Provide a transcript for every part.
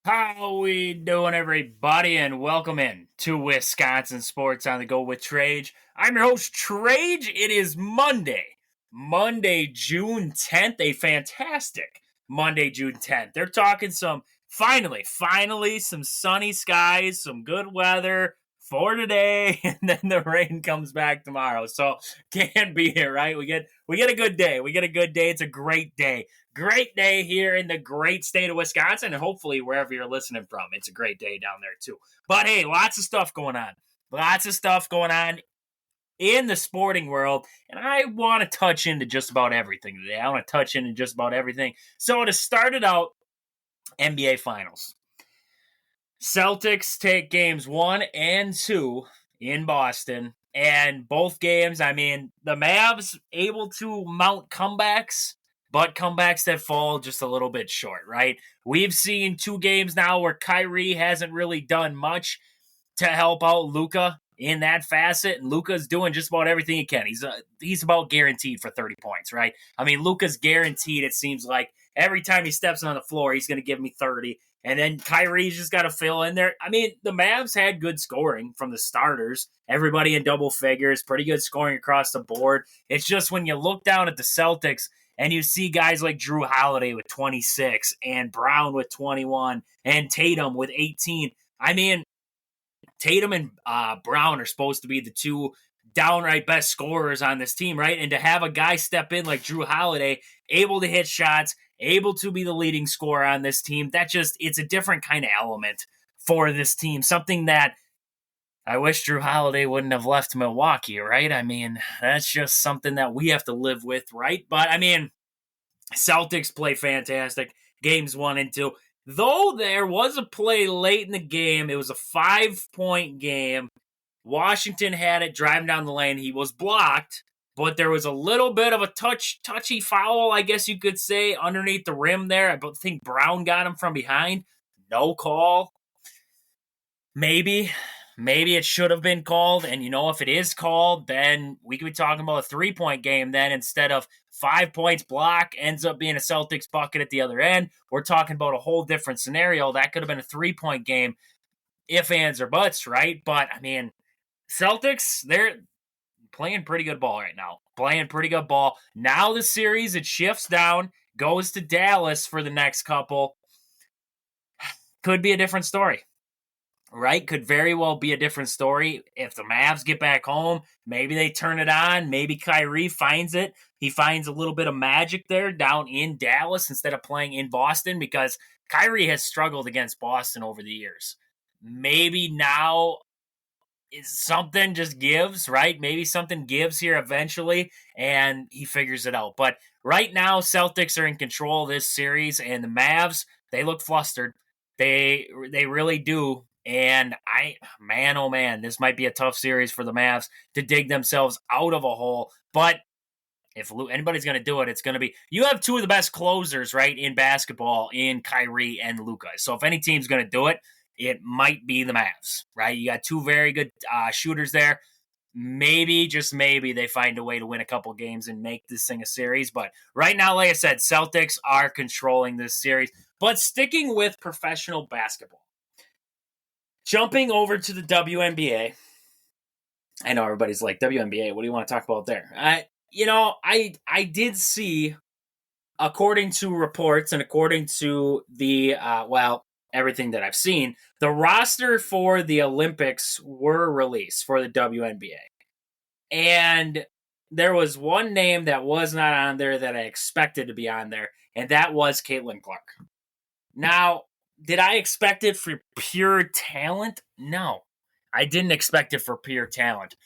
How we doing, everybody, and welcome in to Wisconsin Sports on the Go with Trage. I'm your host, Trage. It is Monday, June 10th, a fantastic Monday, June 10th. They're talking finally, some sunny skies, some good weather for today, and then the rain comes back tomorrow. So can't be here, right? We get a good day. It's a great day. Great day here in the great state of Wisconsin, and hopefully wherever you're listening from, it's a great day down there too. But hey, lots of stuff going on in the sporting world, and I want to touch into just about everything today. So to start it out, NBA Finals. Celtics take games 1 and 2 in Boston, and both games, the Mavs able to mount comebacks, but comebacks that fall just a little bit short, right? We've seen 2 games now where Kyrie hasn't really done much to help out Luka in that facet, and Luka's doing just about everything he can. He's about guaranteed for 30 points, right? Luka's guaranteed, it seems like. Every time he steps on the floor, he's going to give me 30. And then Kyrie's just got to fill in there. The Mavs had good scoring from the starters. Everybody in double figures, pretty good scoring across the board. It's just when you look down at the Celtics and you see guys like Drew Holiday with 26 and Brown with 21 and Tatum with 18. Tatum and Brown are supposed to be the 2 downright best scorers on this team, right? And to have a guy step in like Drew Holiday, able to hit shots, able to be the leading scorer on this team, it's a different kind of element for this team. Something that I wish Drew Holiday wouldn't have left Milwaukee, right? That's just something that we have to live with, right? But, Celtics play fantastic. Games 1 and 2. Though there was a play late in the game, it was a 5-point game. Washington had it driving down the lane. He was blocked, but there was a little bit of a touchy foul, I guess you could say, underneath the rim there. I think Brown got him from behind. No call. Maybe it should have been called. And, if it is called, then we could be talking about a 3-point game then instead of 5 points block, ends up being a Celtics bucket at the other end. We're talking about a whole different scenario. That could have been a 3-point game, if, ands, or buts, right? But, Celtics, they're playing pretty good ball right now. Now the series, it shifts down, goes to Dallas for the next couple. Could be a different story, right? Could very well be a different story. If the Mavs get back home, maybe they turn it on. Maybe Kyrie finds it. He finds a little bit of magic there down in Dallas instead of playing in Boston, because Kyrie has struggled against Boston over the years. Maybe now something just gives, right? Maybe something gives here eventually, and he figures it out. But right now, Celtics are in control of this series, and the Mavs, they look flustered. They really do. And oh man, this might be a tough series for the Mavs to dig themselves out of a hole. But if anybody's going to do it, it's going to be, you have 2 of the best closers, right, in basketball, in Kyrie and Luka. So if any team's going to do it, it might be the Mavs, right? You got 2 very good shooters there. Maybe, just maybe, they find a way to win a couple games and make this thing a series. But right now, like I said, Celtics are controlling this series. But sticking with professional basketball, jumping over to the WNBA. I know everybody's like, WNBA, what do you want to talk about there? I did see, according to reports and according to the, everything that I've seen, the roster for the Olympics were released for the WNBA. And there was one name that was not on there that I expected to be on there, and that was Caitlin Clark. Now, did I expect it for pure talent? No, I didn't expect it for pure talent.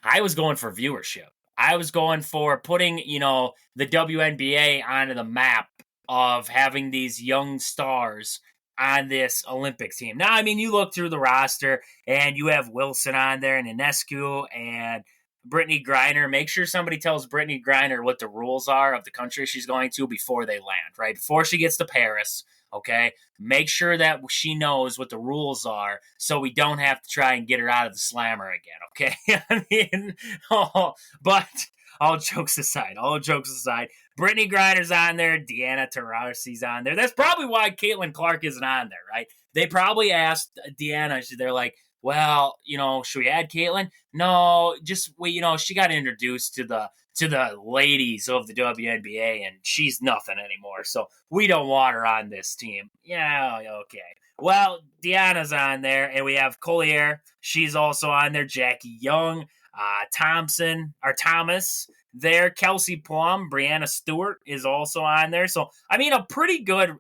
I was going for viewership. I was going for putting, the WNBA onto the map of having these young stars on this Olympics team. Now, you look through the roster and you have Wilson on there and Ionescu and Brittany Griner. Make sure somebody tells Brittany Griner what the rules are of the country she's going to before they land, right? Before she gets to Paris, okay? Make sure that she knows what the rules are so we don't have to try and get her out of the slammer again, okay? But all jokes aside, Brittany Griner's on there. Deanna Taurasi's on there. That's probably why Caitlin Clark isn't on there, right? They probably asked Deanna. They're like, well, should we add Caitlin? No, just wait. She got introduced to the ladies of the WNBA, and she's nothing anymore. So we don't want her on this team. Yeah, okay. Well, Deanna's on there, and we have Collier. She's also on there. Jackie Young, Thomas there. Kelsey Plum, Brianna Stewart is also on there. So, I mean, a pretty good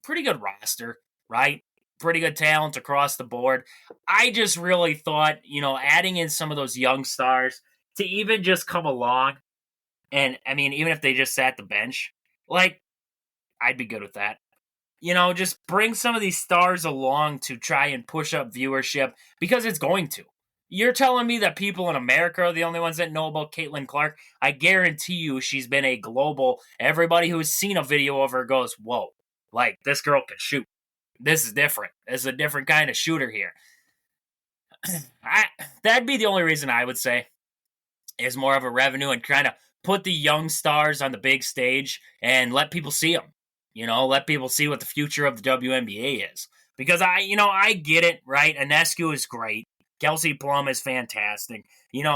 roster, right? Pretty good talent across the board. I just really thought, adding in some of those young stars to even just come along, and, I mean, even if they just sat the bench, like, I'd be good with that. Just bring some of these stars along to try and push up viewership, because it's going to. You're telling me that people in America are the only ones that know about Caitlin Clark? I guarantee you she's been a global. Everybody who's seen a video of her goes, whoa, like, this girl can shoot. This is different. This is a different kind of shooter here. That'd be the only reason I would say, is more of a revenue, and kind of put the young stars on the big stage and let people see them. Let people see what the future of the WNBA is. Because I get it, right? Ionescu is great. Kelsey Plum is fantastic.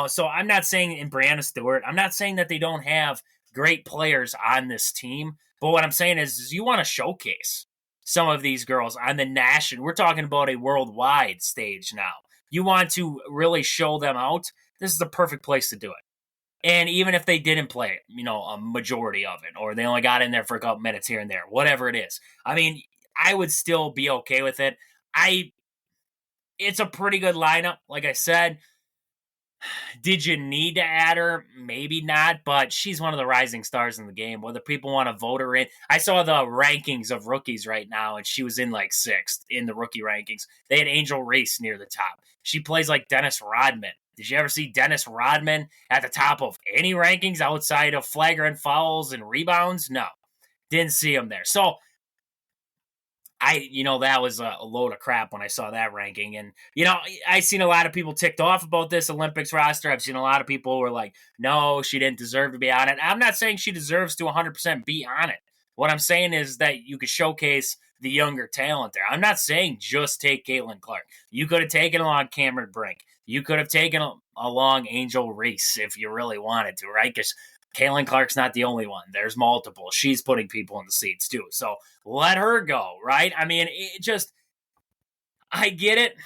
So I'm not saying, in Brianna Stewart, I'm not saying that they don't have great players on this team. But what I'm saying is you want to showcase some of these girls on the national. We're talking about a worldwide stage now. You want to really show them out. This is the perfect place to do it. And even if they didn't play, a majority of it, or they only got in there for a couple minutes here and there, whatever it is, I mean, I would still be okay with it. It's a pretty good lineup, like I said. Did you need to add her? Maybe not, but she's one of the rising stars in the game. Whether people want to vote her in, I saw the rankings of rookies right now, and she was in like 6th in the rookie rankings. They had Angel Reese near the top. She plays like Dennis Rodman. Did you ever see Dennis Rodman at the top of any rankings outside of flagrant fouls and rebounds? No, didn't see him there. So that was a load of crap when I saw that ranking. And, I've seen a lot of people ticked off about this Olympics roster. I've seen a lot of people who were like, no, she didn't deserve to be on it. I'm not saying she deserves to 100% be on it. What I'm saying is that you could showcase the younger talent there. I'm not saying just take Caitlin Clark. You could have taken along Cameron Brink. You could have taken along Angel Reese if you really wanted to, right? Because Caitlin Clark's not the only one. There's multiple. She's putting people in the seats too. So let her go, right? I mean, I get it,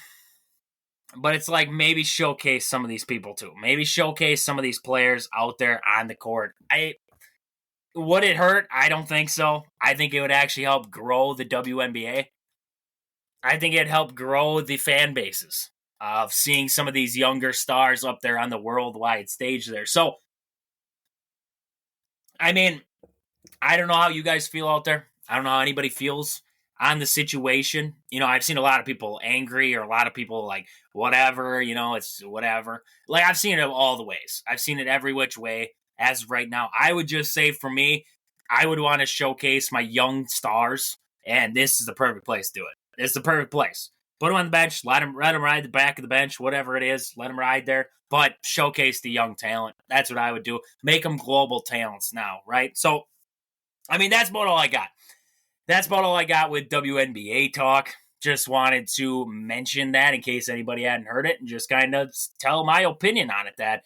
but it's like, maybe showcase some of these people too. Maybe showcase some of these players out there on the court. Would it hurt? I don't think so. I think it would actually help grow the WNBA. I think it'd help grow the fan bases of seeing some of these younger stars up there on the worldwide stage there. So, I mean, I don't know how you guys feel out there. I don't know how anybody feels on the situation. I've seen a lot of people angry, or a lot of people like, whatever, it's whatever. Like, I've seen it all the ways. I've seen it every which way as of right now. I would just say, for me, I would want to showcase my young stars, and this is the perfect place to do it. It's the perfect place. Put them on the bench, let them ride the back of the bench, whatever it is, let them ride there, but showcase the young talent. That's what I would do. Make them global talents now, right? So, I mean, that's about all I got. That's about all I got with WNBA talk. Just wanted to mention that in case anybody hadn't heard it, and just kind of tell my opinion on it, that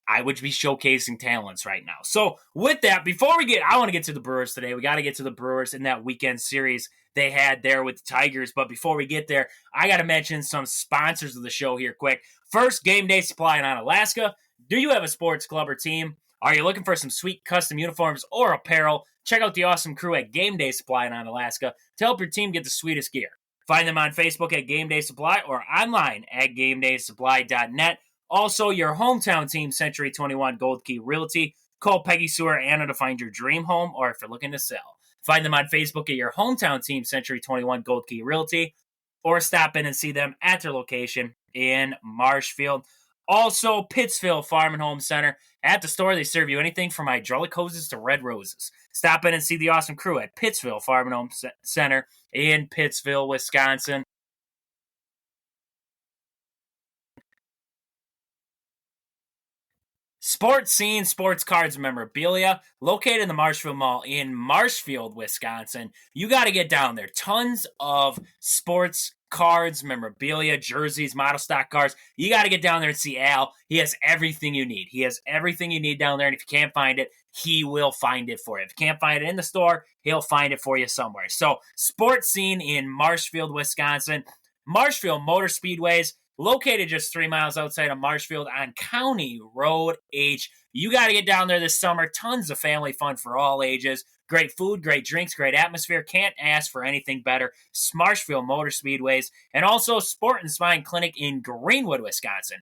I would be showcasing talents right now. So with that, I want to get to the Brewers today. We got to get to the Brewers in that weekend series they had there with the Tigers. But before we get there, I got to mention some sponsors of the show here quick. First, Game Day Supply in Alaska. Do you have a sports club or team? Are you looking for some sweet custom uniforms or apparel? Check out the awesome crew at Game Day Supply in Alaska to help your team get the sweetest gear. Find them on Facebook at Game Day Supply or online at GameDaySupply.net. Also, your hometown team, Century 21 Gold Key Realty. Call Peggy, Sue, or Anna to find your dream home, or if you're looking to sell. Find them on Facebook at your hometown team, Century 21 Gold Key Realty, or stop in and see them at their location in Marshfield. Also, Pittsville Farm and Home Center. At the store, they serve you anything from hydraulic hoses to red roses. Stop in and see the awesome crew at Pittsville Farm and Home Center in Pittsville, Wisconsin. Sports Scene Sports Cards Memorabilia, located in the Marshfield Mall in Marshfield, Wisconsin. You got to get down there. Tons of sports cards, memorabilia, jerseys, model stock cars. You got to get down there and see Al. He has everything you need. He has everything you need down there, and if you can't find it, he will find it for you. If you can't find it in the store, he'll find it for you somewhere. So, Sports Scene in Marshfield, Wisconsin. Marshfield Motor Speedways, located just 3 miles outside of Marshfield on County Road H. You got to get down there this summer. Tons of family fun for all ages. Great food, great drinks, great atmosphere. Can't ask for anything better. Marshfield Motor Speedways. And also Sport and Spine Clinic in Greenwood, Wisconsin.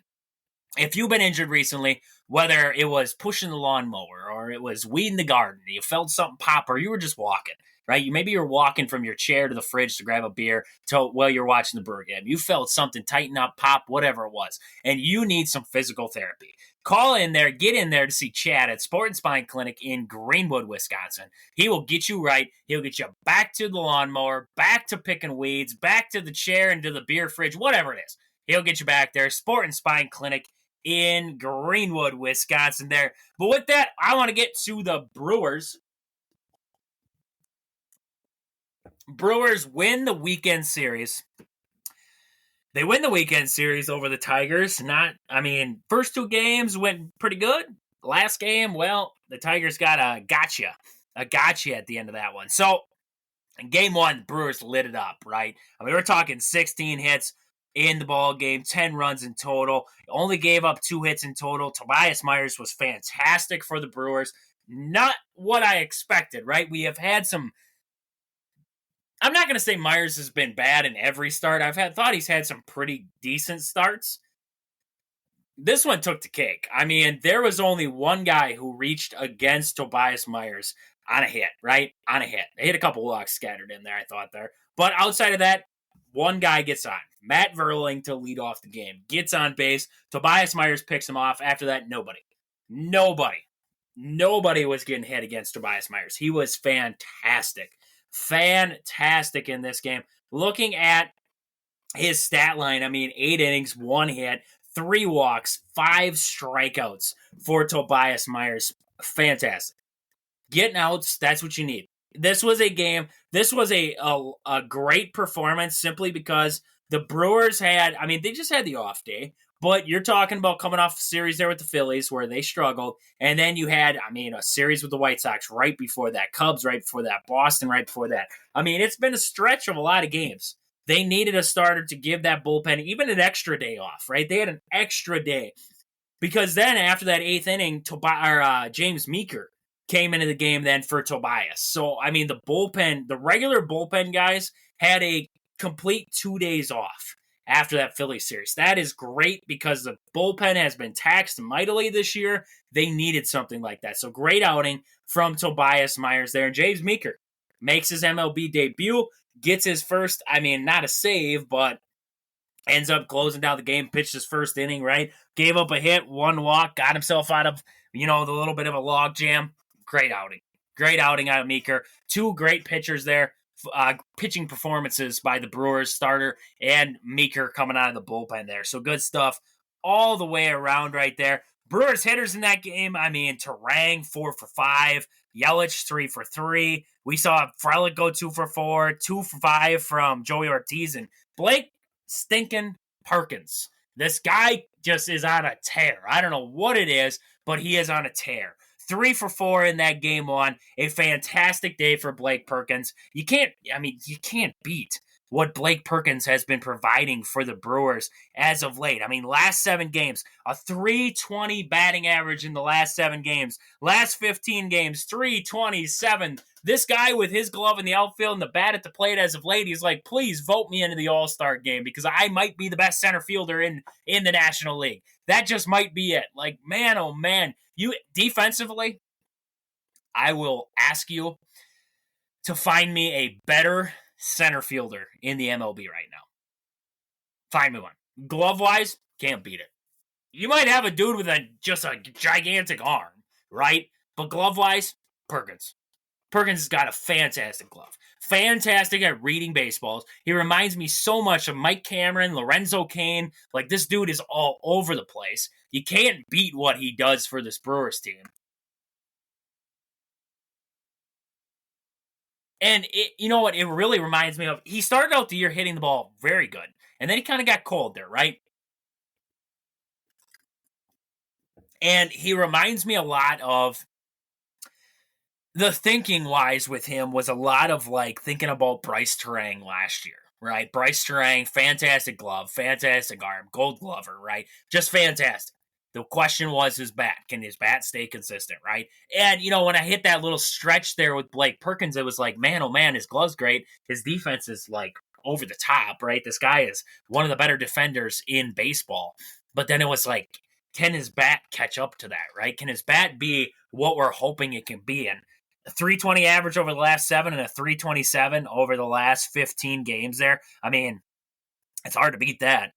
If you've been injured recently, whether it was pushing the lawnmower or it was weeding the garden, you felt something pop, or you were just walking, right? Maybe you're walking from your chair to the fridge to grab a beer while you're watching the Brewer game. You felt something tighten up, pop, whatever it was, and you need some physical therapy. Call in there, get in there to see Chad at Sport and Spine Clinic in Greenwood, Wisconsin. He will get you right. He'll get you back to the lawnmower, back to picking weeds, back to the chair and to the beer fridge, whatever it is. He'll get you back there. Sport and Spine Clinic in Greenwood, Wisconsin there. But with that, I want to get to the Brewers. Brewers win the weekend series. They win the weekend series over the Tigers. First 2 games went pretty good. Last game, well, the Tigers got a gotcha at the end of that one. So, in game 1, the Brewers lit it up, right? We're talking 16 hits in the ball game, 10 runs in total. Only gave up 2 hits in total. Tobias Myers was fantastic for the Brewers. Not what I expected, right? We have had some... I'm not going to say Myers has been bad in every start. Thought he's had some pretty decent starts. This one took the cake. There was only one guy who reached against Tobias Myers on a hit, right? On a hit. They hit a couple walks scattered in there, I thought there. But outside of that, one guy gets on. Matt Verling to lead off the game. Gets on base. Tobias Myers picks him off. After that, nobody was getting hit against Tobias Myers. He was fantastic in this game. Looking at his stat line, 8 innings, 1 hit, 3 walks, 5 strikeouts for Tobias Myers. Fantastic. Getting outs, that's what you need. This was a game, this was a great performance simply because the Brewers had, they just had the off day, but you're talking about coming off a series there with the Phillies where they struggled, and then you had, a series with the White Sox right before that, Cubs right before that, Boston right before that. It's been a stretch of a lot of games. They needed a starter to give that bullpen even an extra day off, right? They had an extra day because then after that 8th inning, James Meeker came into the game then for Tobias. So, the bullpen, the regular bullpen guys had a complete 2 days off after that Phillies series. That is great because the bullpen has been taxed mightily this year. They needed something like that. So, great outing from Tobias Myers there. And James Meeker makes his MLB debut, gets his first, not a save, but ends up closing down the game, pitched his first inning, right? Gave up a hit, 1 walk, got himself out of, the little bit of a log jam. Great outing out of Meeker. 2 great pitchers there. Pitching performances by the Brewers starter and Meeker coming out of the bullpen there. So good stuff all the way around right there. Brewers hitters in that game, Turang 4 for 5, Yelich 3 for 3. We saw Frelick go 2 for 4, 2 for 5 from Joey Ortiz, and Blake stinking Perkins. This guy just is on a tear. I don't know what it is, but he is on a tear. 3 for 4 in that game 1. A fantastic day for Blake Perkins. You can't beat what Blake Perkins has been providing for the Brewers as of late. Last 7 games, a .320 batting average in the last 7 games. Last 15 games, .327. This guy with his glove in the outfield and the bat at the plate as of late, he's like, please vote me into the All-Star game because I might be the best center fielder in the National League. That just might be it. Like, man, oh man. You defensively, I will ask you to find me a better center fielder in the MLB right now. Find me one. Glove-wise, can't beat it. You might have a dude with just a gigantic arm, right? But glove-wise, Perkins. Perkins has got a fantastic glove. Fantastic at reading baseballs. He reminds me so much of Mike Cameron, Lorenzo Cain. Like, this dude is all over the place. You can't beat what he does for this Brewers team. And you know what it really reminds me of? He started out the year hitting the ball very good. And then he kind of got cold there, right? And he reminds me a lot of the thinking wise with him was a lot of like thinking about Bryce Terang last year, right? Bryce Terang, fantastic glove, fantastic arm, gold glover, right? Just fantastic. The question was his bat. Can his bat stay consistent, right? And, you know, when I hit that little stretch there with Blake Perkins, it was like, man, oh man, his glove's great. His defense is like over the top, right? This guy is one of the better defenders in baseball. But then it was like, can his bat catch up to that, right? Can his bat be what we're hoping it can be? And a 320 average over the last 7 and a 327 over the last 15 games there. I mean, it's hard to beat that.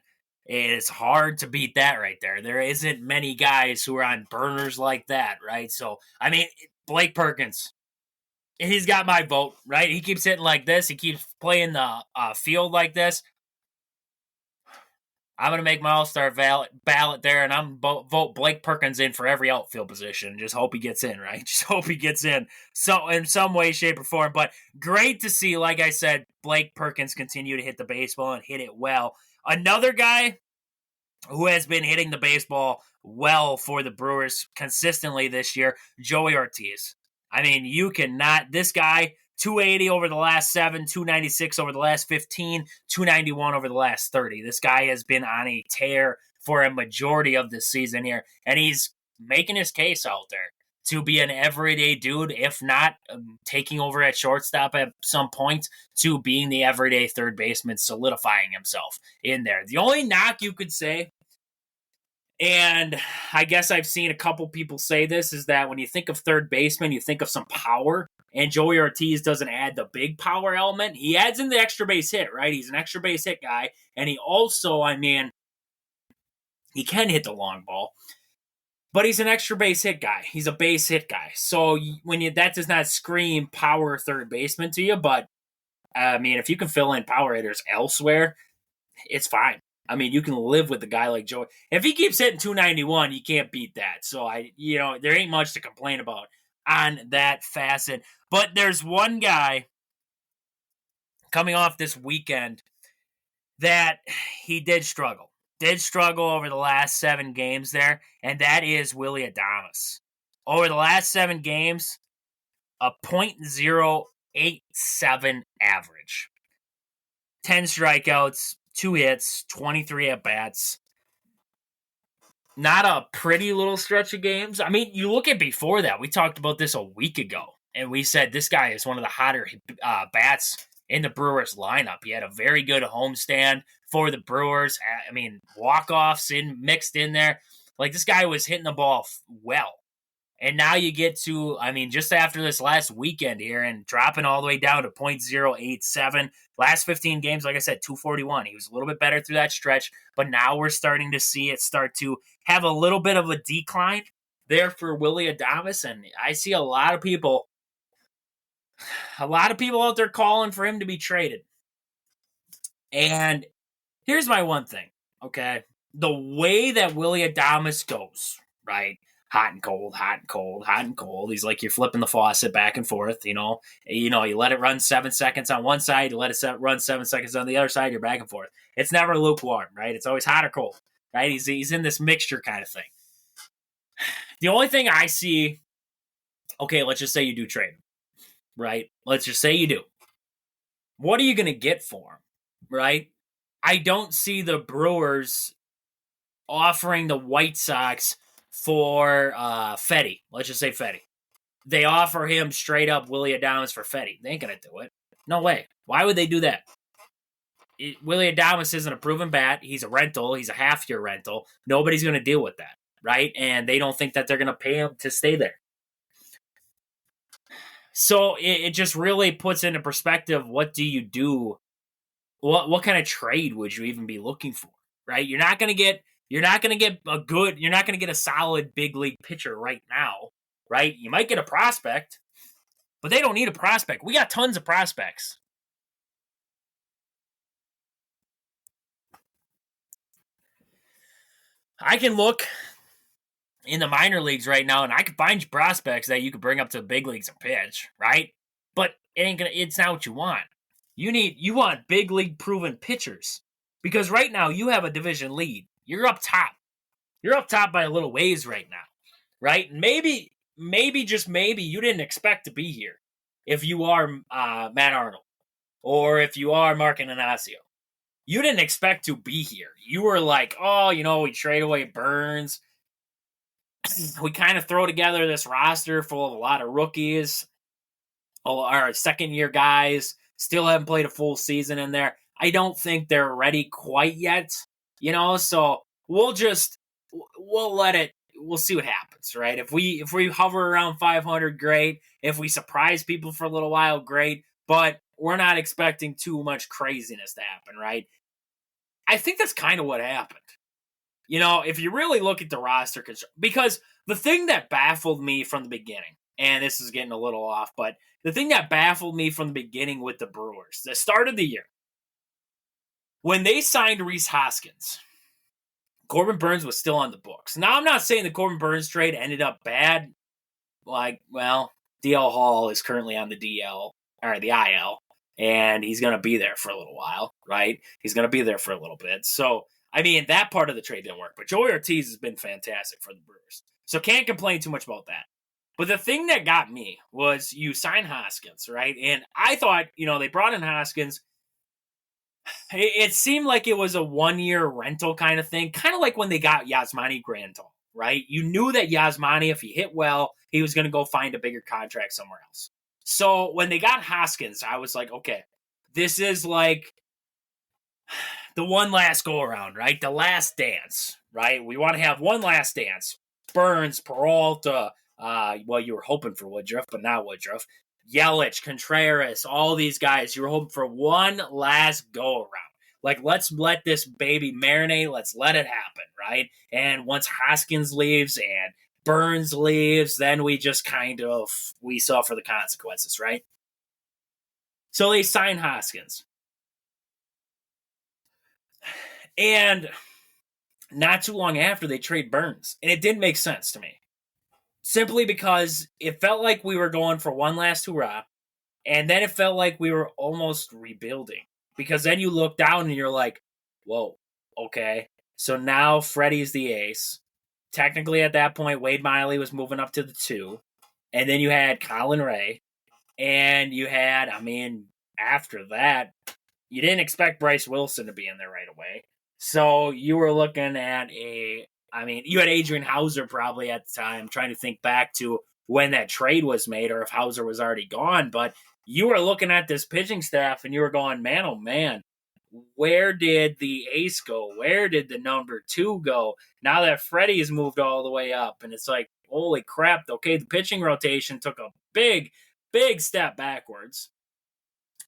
It's hard to beat that right there. There isn't many guys who are on burners like that, right? So, I mean, Blake Perkins, he's got my vote, right? He keeps hitting like this. He keeps playing the field like this. I'm going to make my all-star ballot there, and I'm vote Blake Perkins in for every outfield position. Just hope he gets in, right? Just hope he gets in in some way, shape, or form. But great to see, like I said, Blake Perkins continue to hit the baseball and hit it well. Another guy who has been hitting the baseball well for the Brewers consistently this year, Joey Ortiz. I mean, you cannot – this guy – 280 over the last 7, 296 over the last 15, 291 over the last 30. This guy has been on a tear for a majority of this season here, and he's making his case out there to be an everyday dude, if not taking over at shortstop at some point, to being the everyday third baseman, solidifying himself in there. The only knock you could say, and I guess I've seen a couple people say this, is that when you think of third baseman, you think of some power. And Joey Ortiz doesn't add the big power element. He adds in the extra base hit, right? He's an extra base hit guy. And he also, I mean, he can hit the long ball. But he's an extra base hit guy. He's a base hit guy. So that does not scream power third baseman to you. But, I mean, if you can fill in power hitters elsewhere, it's fine. I mean, you can live with a guy like Joey. If he keeps hitting 291, you can't beat that. So, there ain't much to complain about on that facet. But there's one guy coming off this weekend that he did struggle over the last 7 games there, and that is Willy Adames. Over the last 7 games, a .087 average. 10 strikeouts, 2 hits, 23 at-bats. Not a pretty little stretch of games. I mean, you look at before that. We talked about this a week ago, and we said this guy is one of the hotter bats in the Brewers lineup. He had a very good homestand for the Brewers. I mean, walk-offs mixed in there. Like, this guy was hitting the ball well. And now you get to, I mean, just after this last weekend here and dropping all the way down to .087. Last 15 games, like I said, 241. He was a little bit better through that stretch, but now we're starting to see it start to have a little bit of a decline there for Willy Adames. And I see a lot of people out there calling for him to be traded. And here's my one thing, okay? The way that Willy Adames goes, right? Hot and cold, hot and cold, hot and cold. He's like you're flipping the faucet back and forth, you know. You let it run 7 seconds on one side, you let it run 7 seconds on the other side, you're back and forth. It's never lukewarm, right? It's always hot or cold, right? He's in this mixture kind of thing. The only thing I see, okay, let's just say you do trade him, right? Let's just say you do. What are you going to get for him, right? I don't see the Brewers offering the White Sox for Fetty. Let's just say Fetty. They offer him straight up Willy Adames for Fetty. They ain't going to do it. No way. Why would they do that? Willy Adames isn't a proven bat. He's a rental. He's a half-year rental. Nobody's going to deal with that, right? And they don't think that they're going to pay him to stay there. So it just really puts into perspective, what do you do? What kind of trade would you even be looking for, right? You're not going to get a solid big league pitcher right now, right? You might get a prospect, But they don't need a prospect. We got tons of prospects. I can look in the minor leagues right now, and I can find you prospects that you could bring up to the big leagues and pitch, right? But it's not what you want. You want big league proven pitchers. Because right now you have a division lead. You're up top. You're up top by a little ways right now. Right? Maybe, just maybe, you didn't expect to be here if you are Matt Arnold or if you are Mark Ananasio. You didn't expect to be here. You were like, oh, we trade away Burns. We kind of throw together this roster full of a lot of rookies. Our second-year guys still haven't played a full season in there. I don't think they're ready quite yet, so we'll let it. We'll see what happens, right? If we hover around 500, great. If we surprise people for a little while, great. But we're not expecting too much craziness to happen, right? I think that's kind of what happened. If you really look at the roster, because the thing that baffled me from the beginning, and this is getting a little off, but the thing that baffled me from the beginning with the Brewers, the start of the year, when they signed Rhys Hoskins, Corbin Burns was still on the books. Now, I'm not saying the Corbin Burns trade ended up bad. DL Hall is currently on the DL, or the IL, and he's going to be there for a little while, right? He's going to be there for a little bit. So, that part of the trade didn't work. But Joey Ortiz has been fantastic for the Brewers. So, can't complain too much about that. But the thing that got me was you sign Hoskins, right? And I thought, they brought in Hoskins. It seemed like it was a one-year rental kind of thing, kind of like when they got Yasmani Grandal, right? You knew that Yasmani, if he hit well, he was going to go find a bigger contract somewhere else. So when they got Hoskins, I was like, okay, this is like the one last go-around, right? The last dance, right? We want to have one last dance. Burns, Peralta, you were hoping for Woodruff, but not Woodruff. Yelich, Contreras, all these guys, you were hoping for one last go-around. Like, let's let this baby marinate. Let's let it happen, right? And once Hoskins leaves and Burns leaves, then we just we suffer the consequences, right? So they sign Hoskins. And not too long after, they trade Burns. And it didn't make sense to me. Simply because it felt like we were going for one last hurrah, and then it felt like we were almost rebuilding. Because then you look down and you're like, whoa, okay. So now Freddie's the ace. Technically at that point, Wade Miley was moving up to the 2. And then you had Colin Ray. And you had, after that, you didn't expect Bryce Wilson to be in there right away. So you were looking at you had Adrian Hauser probably at the time, trying to think back to when that trade was made or if Hauser was already gone. But you were looking at this pitching staff and you were going, man, oh man, where did the ace go? Where did the number 2 go? Now that Freddie has moved all the way up, and it's like, holy crap, okay, the pitching rotation took a big, big step backwards,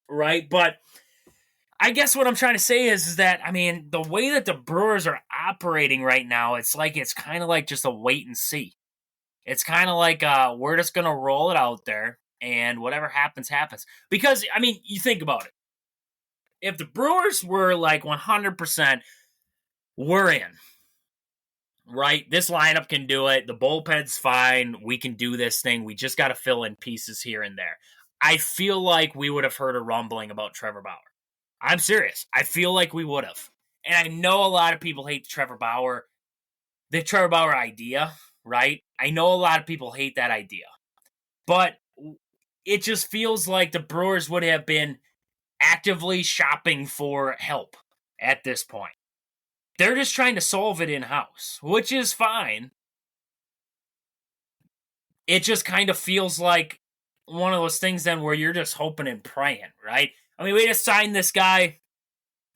right? But I guess what I'm trying to say is that, the way that the Brewers are operating right now, it's kind of like just a wait and see. It's kind of like we're just going to roll it out there, and whatever happens, happens. Because, you think about it. If the Brewers were like 100%, we're in, right? This lineup can do it. The bullpen's fine. We can do this thing. We just got to fill in pieces here and there. I feel like we would have heard a rumbling about Trevor Bauer. I'm serious. I feel like we would have. And I know a lot of people hate the Trevor Bauer idea, right? I know a lot of people hate that idea. But it just feels like the Brewers would have been actively shopping for help at this point. They're just trying to solve it in-house, which is fine. It just kind of feels like one of those things then where you're just hoping and praying, right? We just signed this guy.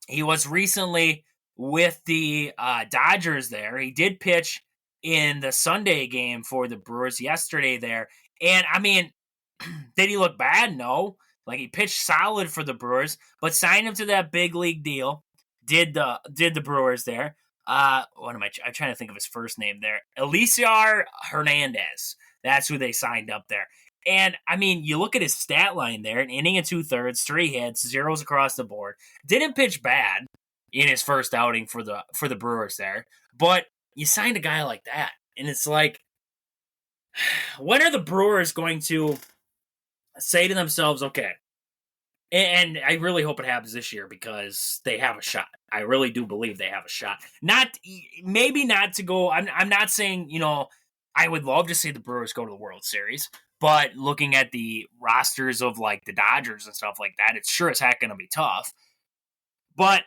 He was recently with the Dodgers there. He did pitch in the Sunday game for the Brewers yesterday there. And, did he look bad? No. He pitched solid for the Brewers, but signed him to that big league deal. Did the Brewers there. I'm trying to think of his first name there. Elieser Hernandez. That's who they signed up there. And, I mean, you look at his stat line there, an inning and 2/3, 3 hits, zeros across the board. Didn't pitch bad in his first outing for the Brewers there. But you signed a guy like that. And it's like, when are the Brewers going to say to themselves, okay, and I really hope it happens this year because they have a shot. I really do believe they have a shot. Maybe not to go. I'm not saying, I would love to see the Brewers go to the World Series, but looking at the rosters of like the Dodgers and stuff like that, it's sure as heck going to be tough. But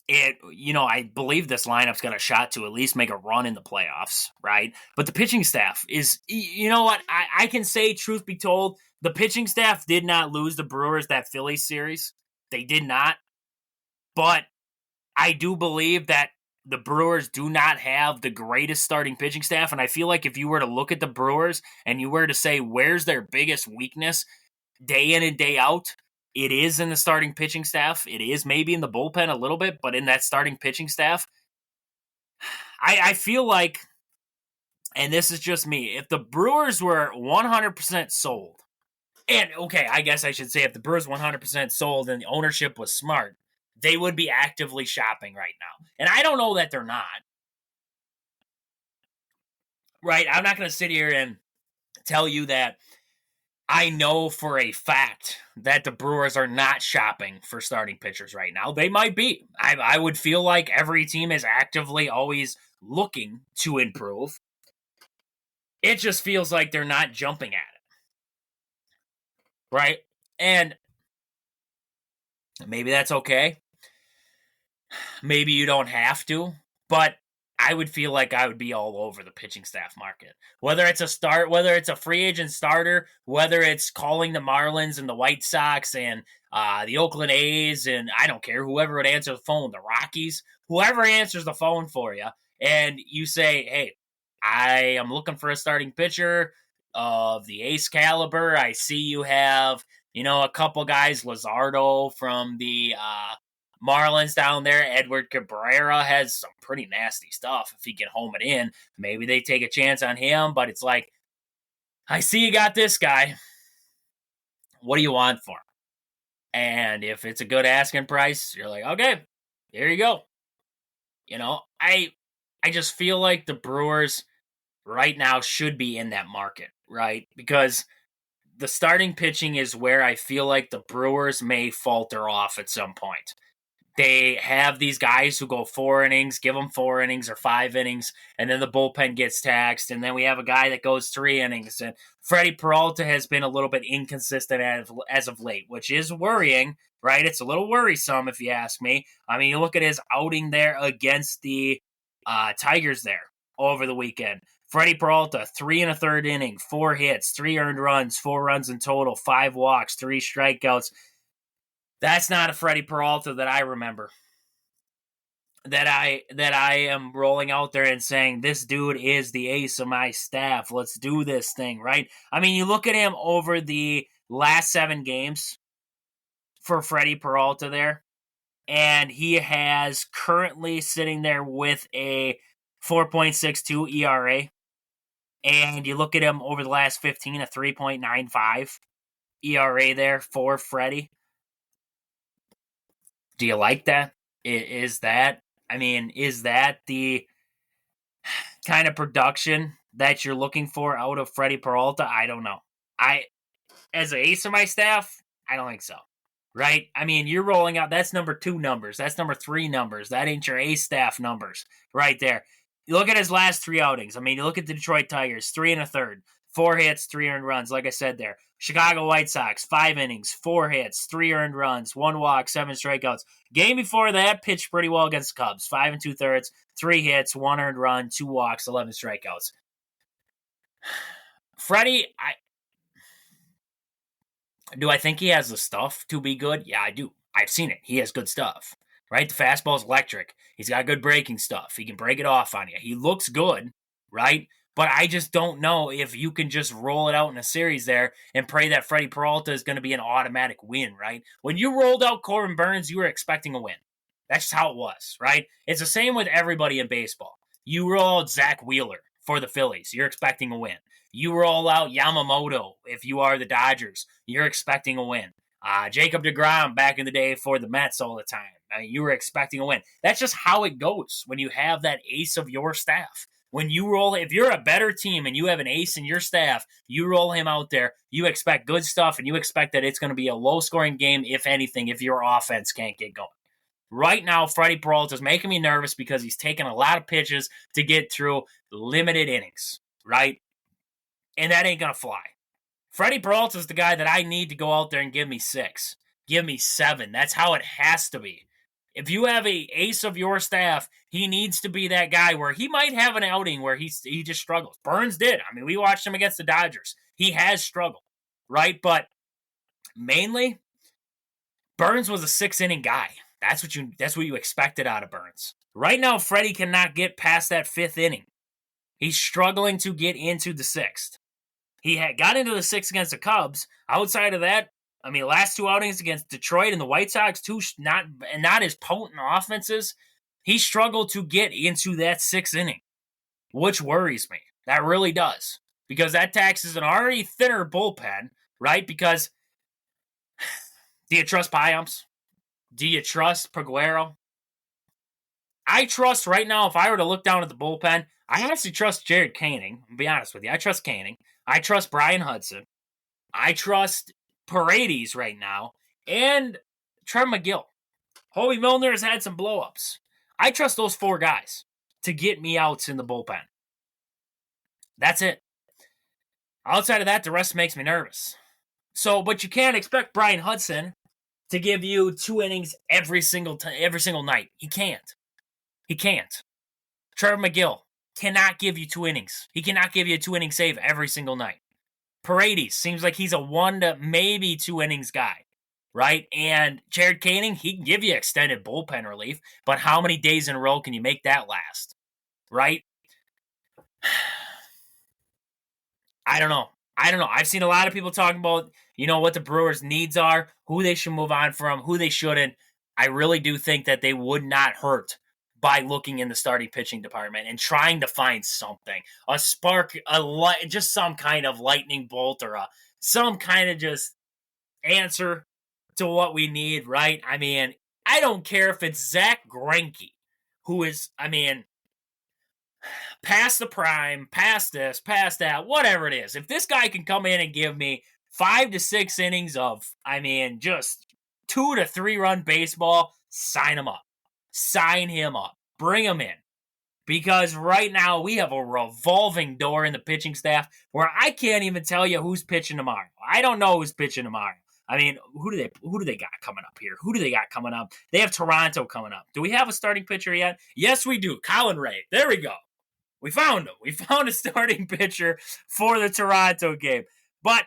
I believe this lineup's got a shot to at least make a run in the playoffs, right? But the pitching staff is, you know what? I can say, truth be told, the pitching staff did not lose the Brewers that Phillies series. They did not. But I do believe that the Brewers do not have the greatest starting pitching staff. And I feel like if you were to look at the Brewers and you were to say, where's their biggest weakness day in and day out, it is in the starting pitching staff. It is maybe in the bullpen a little bit, but in that starting pitching staff, I feel like, and this is just me, if the Brewers were 100% sold, and okay, I guess I should say if the Brewers 100% sold and the ownership was smart, they would be actively shopping right now. And I don't know that they're not. Right? I'm not going to sit here and tell you that I know for a fact that the Brewers are not shopping for starting pitchers right now. They might be. I would feel like every team is actively always looking to improve. It just feels like they're not jumping at it. Right? And maybe that's okay. Maybe you don't have to. But I would feel like I would be all over the pitching staff market. Whether it's a free agent starter, whether it's calling the Marlins and the White Sox and the Oakland A's, and I don't care, whoever would answer the phone, the Rockies, whoever answers the phone for you, and you say, hey, I am looking for a starting pitcher of the ace caliber. I see you have, a couple guys, Luzardo from the Marlins down there. Edward Cabrera has some pretty nasty stuff. If he can home it in, maybe they take a chance on him. But it's like, I see you got this guy. What do you want for him? And if it's a good asking price, you're like, okay, here you go. I just feel like the Brewers right now should be in that market, right? Because the starting pitching is where I feel like the Brewers may falter off at some point. They have these guys who go 4 innings, give them 4 innings or 5 innings, and then the bullpen gets taxed, and then we have a guy that goes 3 innings. And Freddie Peralta has been a little bit inconsistent as of late, which is worrying, right? It's a little worrisome if you ask me. I mean, you look at his outing there against the Tigers there over the weekend. Freddie Peralta, 3 1/3 inning, 4 hits, 3 earned runs, 4 runs in total, 5 walks, 3 strikeouts. That's not a Freddie Peralta that I remember. That I am rolling out there and saying, this dude is the ace of my staff. Let's do this thing, right? I mean, you look at him over the last 7 games for Freddie Peralta there, and he has currently sitting there with a 4.62 ERA. And you look at him over the last 15, a 3.95 ERA there for Freddie. Do you like that? Is that the kind of production that you're looking for out of Freddie Peralta? I don't know. As an ace of my staff, I don't think so. Right? I mean, you're rolling out, that's number 2 numbers. That's number 3 numbers. That ain't your ace staff numbers right there. You look at his last 3 outings. I mean, you look at the Detroit Tigers, 3 1/3, 4 hits, 3 earned runs, like I said there. Chicago White Sox, 5 innings, 4 hits, 3 earned runs, 1 walk, 7 strikeouts. Game before that, pitched pretty well against the Cubs. 5 2/3, 3 hits, 1 earned run, 2 walks, 11 strikeouts. Freddie, do I think he has the stuff to be good? Yeah, I do. I've seen it. He has good stuff, right? The fastball's electric. He's got good breaking stuff. He can break it off on you. He looks good, right? But I just don't know if you can just roll it out in a series there and pray that Freddie Peralta is going to be an automatic win, right? When you rolled out Corbin Burns, you were expecting a win. That's just how it was, right? It's the same with everybody in baseball. You roll out Zach Wheeler for the Phillies. You're expecting a win. You roll out Yamamoto if you are the Dodgers. You're expecting a win. Jacob deGrom back in the day for the Mets all the time. I mean, you were expecting a win. That's just how it goes when you have that ace of your staff. When you roll, if you're a better team and you have an ace in your staff, you roll him out there, you expect good stuff, and you expect that it's going to be a low-scoring game, if anything, if your offense can't get going. Right now, Freddie Peralta's making me nervous because he's taking a lot of pitches to get through limited innings, right? And that ain't going to fly. Freddie Peralta's the guy that I need to go out there and give me 6. Give me 7. That's how it has to be. If you have a ace of your staff, he needs to be that guy where he might have an outing where he just struggles. Burns did. I mean, we watched him against the Dodgers. He has struggled, right? But mainly, Burns was a 6-inning guy. That's what you expected out of Burns. Right now, Freddie cannot get past that 5th inning. He's struggling to get into the 6th. He got into the 6th against the Cubs. Outside of that, I mean, last 2 outings against Detroit and the White Sox, not as potent offenses, he struggled to get into that 6th inning, which worries me. That really does. Because that taxes an already thinner bullpen, right? Because do you trust Payamps? Do you trust Peguero? I trust right now, if I were to look down at the bullpen, I actually trust Jared Koenig. I'll be honest with you. I trust Koenig. I trust Brian Hudson. I trust Paredes right now. And Trevor McGill. Hoby Milner has had some blow-ups. I trust those 4 guys to get me outs in the bullpen. That's it. Outside of that, the rest makes me nervous. So, but you can't expect Brian Hudson to give you 2 innings every single night. He can't. He can't. Trevor McGill cannot give you 2 innings. He cannot give you a 2-inning save every single night. Paredes seems like he's a 1 to maybe 2 innings guy, right? And Jared Koenig, he can give you extended bullpen relief, but how many days in a row can you make that last, right? I don't know. I've seen a lot of people talking about, what the Brewers' needs are, who they should move on from, who they shouldn't. I really do think that they would not hurt by looking in the starting pitching department and trying to find something, a spark, just some kind of lightning bolt or some kind of just answer to what we need, right? I mean, I don't care if it's Zach Greinke, who is, past the prime, past this, past that, whatever it is. If this guy can come in and give me 5 to 6 innings of, just 2 to 3 run baseball, sign him up. Sign him up. Bring him in. Because right now we have a revolving door in the pitching staff where I can't even tell you who's pitching tomorrow. I don't know who's pitching tomorrow. Who do they got coming up here? Who do they got coming up? They have Toronto coming up. Do we have a starting pitcher yet? Yes, we do. Colin Ray. There we go. We found him. We found a starting pitcher for the Toronto game. But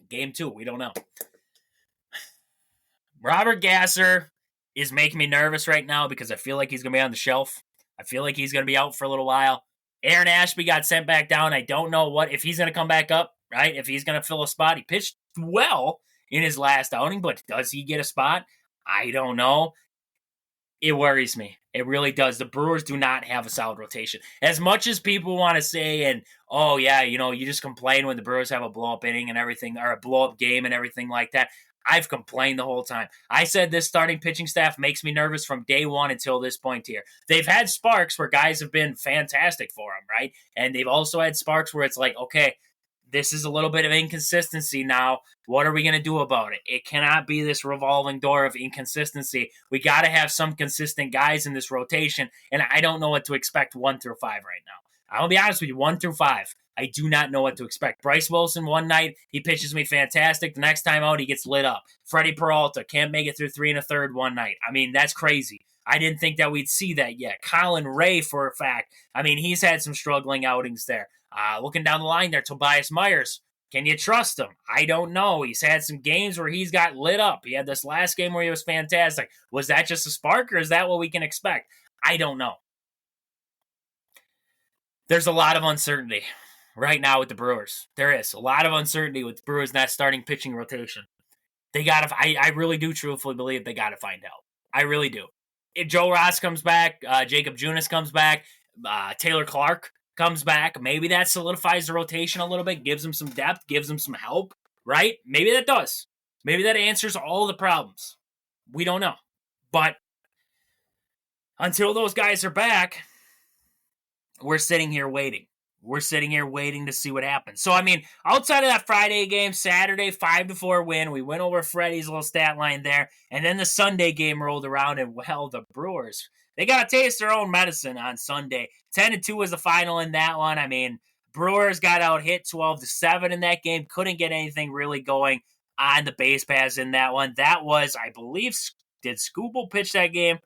game 2, we don't know. Robert Gasser is making me nervous right now because I feel like he's going to be on the shelf. I feel like he's going to be out for a little while. Aaron Ashby got sent back down. I don't know if he's going to come back up, right? If he's going to fill a spot. He pitched well in his last outing, but does he get a spot? I don't know. It worries me. It really does. The Brewers do not have a solid rotation. As much as people want to say, you just complain when the Brewers have a blow-up inning and everything, or a blow-up game and everything like that. I've complained the whole time. I said this starting pitching staff makes me nervous from day one until this point here. They've had sparks where guys have been fantastic for them, right? And they've also had sparks where it's like, okay, this is a little bit of inconsistency now. What are we going to do about it? It cannot be this revolving door of inconsistency. We got to have some consistent guys in this rotation, and I don't know what to expect 1 through 5 right now. I'll be honest with you, 1 through 5. I do not know what to expect. Bryce Wilson, one night, he pitches me fantastic. The next time out, he gets lit up. Freddie Peralta can't make it through 3 1/3 one night. That's crazy. I didn't think that we'd see that yet. Colin Ray, for a fact, he's had some struggling outings there. Looking down the line there, Tobias Myers. Can you trust him? I don't know. He's had some games where he's got lit up. He had this last game where he was fantastic. Was that just a spark, or is that what we can expect? I don't know. There's a lot of uncertainty right now with the Brewers. There is a lot of uncertainty with the Brewers in that starting pitching rotation. I really do truthfully believe they got to find help. I really do. If Joe Ross comes back, Jacob Junis comes back, Taylor Clark, comes back. Maybe that solidifies the rotation a little bit, gives them some depth, gives them some help, right? Maybe that does. Maybe that answers all the problems. We don't know. But until those guys are back, we're sitting here waiting. We're sitting here waiting to see what happens. So, I mean, outside of that Friday game, Saturday, 5-4 win. We went over Freddie's little stat line there. And then the Sunday game rolled around, and, well, the Brewers, they got to taste their own medicine on Sunday. 10-2 was the final in that one. I mean, Brewers got out hit 12-7 in that game. Couldn't get anything really going on the base paths in that one. That was, I believe, did Skubal pitch that game?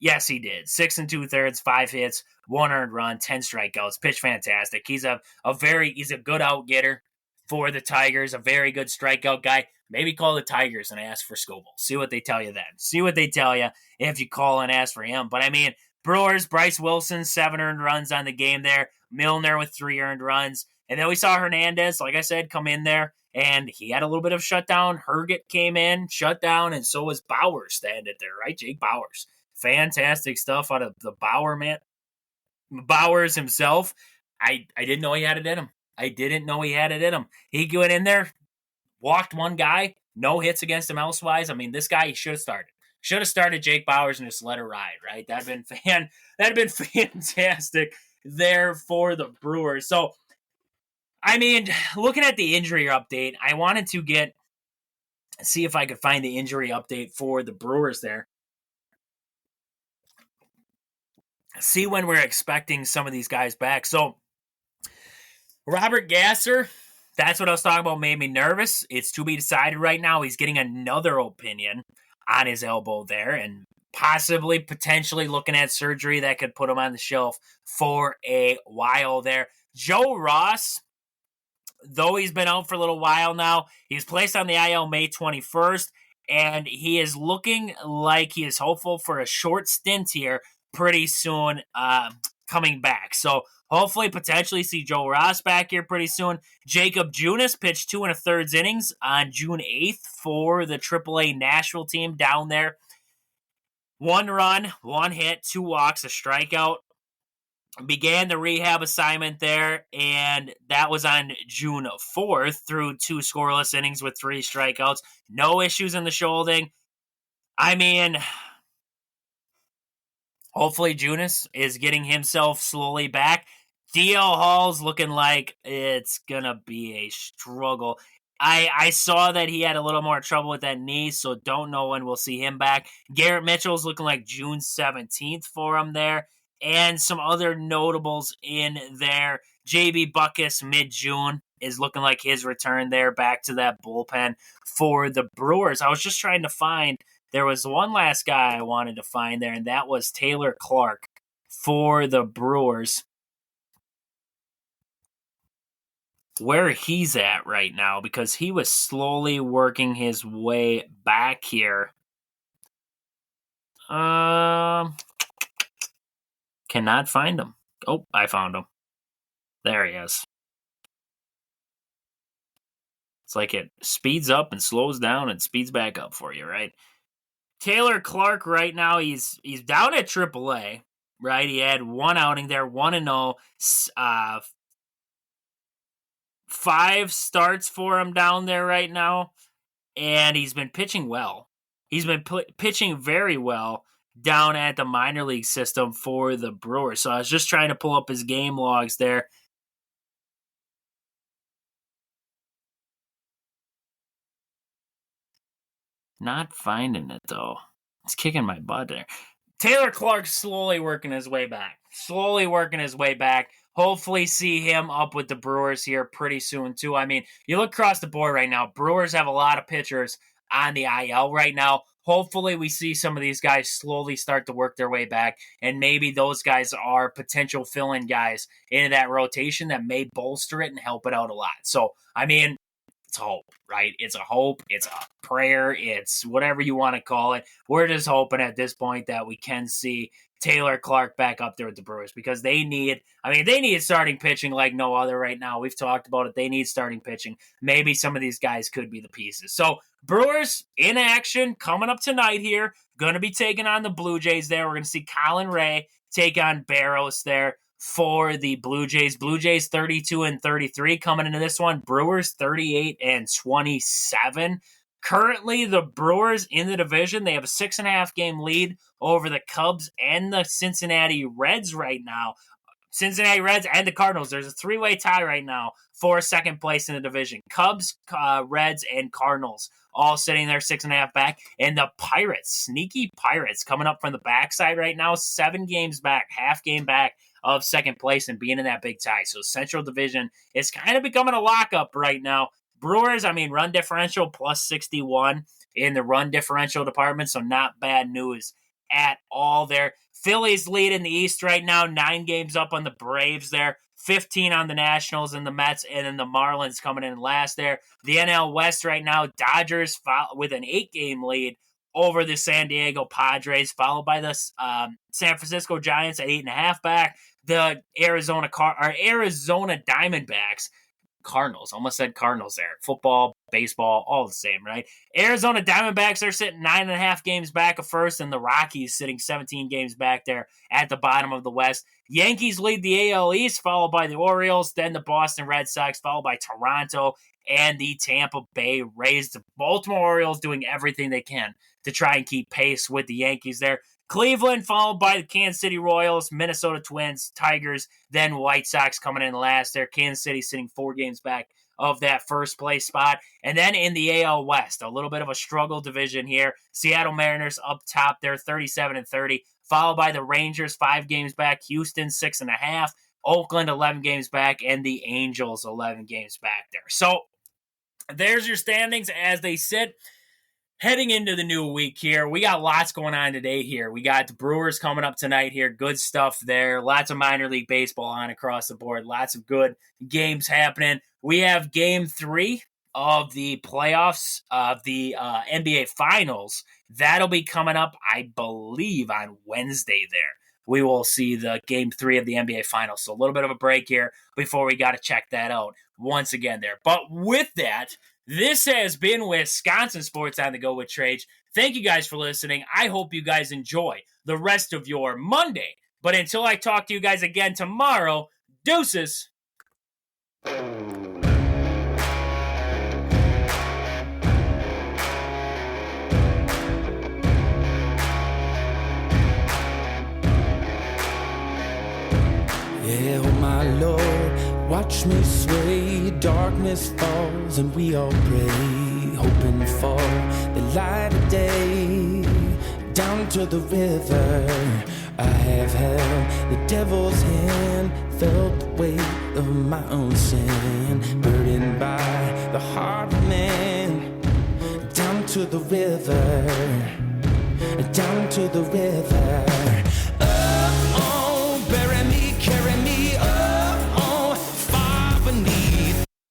Yes, he did. 6 2/3, 5 hits, 1 earned run, 10 strikeouts. Pitched fantastic. He's a good out getter for the Tigers, a very good strikeout guy. Maybe call the Tigers and ask for Skubal. See what they tell you then. See what they tell you if you call and ask for him. But I mean, Brewers, Bryce Wilson, 7 earned runs on the game there. Milner with 3 earned runs. And then we saw Hernandez, like I said, come in there. And he had a little bit of shutdown. Herget came in, shut down, and so was Bowers standing there, right? Jake Bowers. Fantastic stuff out of the Bowers himself. I didn't know he had it in him. I didn't know he had it in him. He went in there, walked one guy, no hits against him elsewise. I mean, this guy, he should have started. Should have started Jake Bowers and just let it ride, right? That'd been fantastic there for the Brewers. So, I mean, looking at the injury update, I wanted to see if I could find the injury update for the Brewers there. See when we're expecting some of these guys back. So, Robert Gasser, that's what I was talking about, made me nervous. It's to be decided right now. He's getting another opinion on his elbow there and potentially looking at surgery that could put him on the shelf for a while there. Joe Ross, though he's been out for a little while now, he's placed on the IL May 21st, and he is looking like he is hopeful for a short stint here pretty soon coming back. So hopefully potentially see Joe Ross back here pretty soon. Jacob Junis pitched 2 1/3 innings on June 8th for the AAA Nashville team down there. 1 run, 1 hit, 2 walks, a strikeout. Began the rehab assignment there, and that was on June 4th through 2 scoreless innings with 3 strikeouts. No issues in the shoulder. I mean, hopefully Junis is getting himself slowly back. DL Hall's looking like it's going to be a struggle. I saw that he had a little more trouble with that knee, so don't know when we'll see him back. Garrett Mitchell's looking like June 17th for him there. And some other notables in there. JB Buckus, mid-June, is looking like his return there back to that bullpen for the Brewers. I was just trying to find, there was one last guy I wanted to find there, and that was Taylor Clark for the Brewers. Where he's at right now, because he was slowly working his way back here. Cannot find him. Oh, I found him. There he is. It's like it speeds up and slows down and speeds back up for you, right? Taylor Clark right now, he's down at AAA, right? He had 1 outing there, 1-0. 5 starts for him down there right now, and he's been pitching well. He's been pitching very well down at the minor league system for the Brewers. So I was just trying to pull up his game logs there. Not finding it, though. It's kicking my butt there. Taylor Clark's slowly working his way back. Hopefully see him up with the Brewers here pretty soon, too. I mean, you look across the board right now, Brewers have a lot of pitchers on the IL right now. Hopefully we see some of these guys slowly start to work their way back, and maybe those guys are potential fill-in guys into that rotation that may bolster it and help it out a lot. So, I mean, it's a hope, right? It's a hope. It's a prayer. It's whatever you want to call it. We're just hoping at this point that we can see Taylor Clark back up there with the Brewers, because they need starting pitching like no other right now. We've talked about it. They need starting pitching. Maybe some of these guys could be the pieces. So Brewers in action coming up tonight here. Going to be taking on the Blue Jays there. We're going to see Colin Ray take on Barros there for the Blue Jays. Blue Jays 32-33 coming into this one. Brewers 38-27. Currently, the Brewers in the division, they have a 6.5 game lead over the Cubs and the Cincinnati Reds right now. Cincinnati Reds and the Cardinals. There's a 3-way tie right now for second place in the division. Cubs, Reds, and Cardinals all sitting there 6.5 back. And the Pirates, sneaky Pirates, coming up from the backside right now, 7 games back, half game back of second place and being in that big tie. So Central Division is kind of becoming a lockup right now. Brewers, run differential plus 61 in the run differential department, so not bad news at all there. Phillies lead in the East right now, 9 games up on the Braves there, 15 on the Nationals and the Mets, and then the Marlins coming in last there. The NL West right now, Dodgers with an 8-game lead over the San Diego Padres, followed by the San Francisco Giants at 8.5 back. The Arizona Diamondbacks, Cardinals, almost said Cardinals there. Football, baseball, all the same, right? Arizona Diamondbacks are sitting 9.5 games back of first, and the Rockies sitting 17 games back there at the bottom of the West. Yankees lead the AL East, followed by the Orioles, then the Boston Red Sox, followed by Toronto and the Tampa Bay Rays. The Baltimore Orioles doing everything they can to try and keep pace with the Yankees there. Cleveland followed by the Kansas City Royals, Minnesota Twins, Tigers, then White Sox coming in last there. Kansas City sitting 4 games back of that first place spot. And then in the AL West, a little bit of a struggle division here. Seattle Mariners up top there, 37-30, followed by the Rangers 5 games back, Houston 6.5, Oakland 11 games back, and the Angels 11 games back there. So there's your standings as they sit. Heading into the new week here, we got lots going on today here. We got the Brewers coming up tonight here. Good stuff there. Lots of minor league baseball on across the board. Lots of good games happening. We have Game 3 of the playoffs of the NBA Finals. That'll be coming up, I believe, on Wednesday there. We will see the Game 3 of the NBA Finals. So a little bit of a break here before we got to check that out once again there. But with that, this has been Wisconsin Sports on the Go with Trage. Thank you guys for listening. I hope you guys enjoy the rest of your Monday. But until I talk to you guys again tomorrow, deuces. Yeah, oh my Lord, watch me sway. Darkness falls and we all pray, hoping for the light of day. Down to the river I have held the devil's hand, felt the weight of my own sin, burdened by the heart of man. Down to the river, down to the river.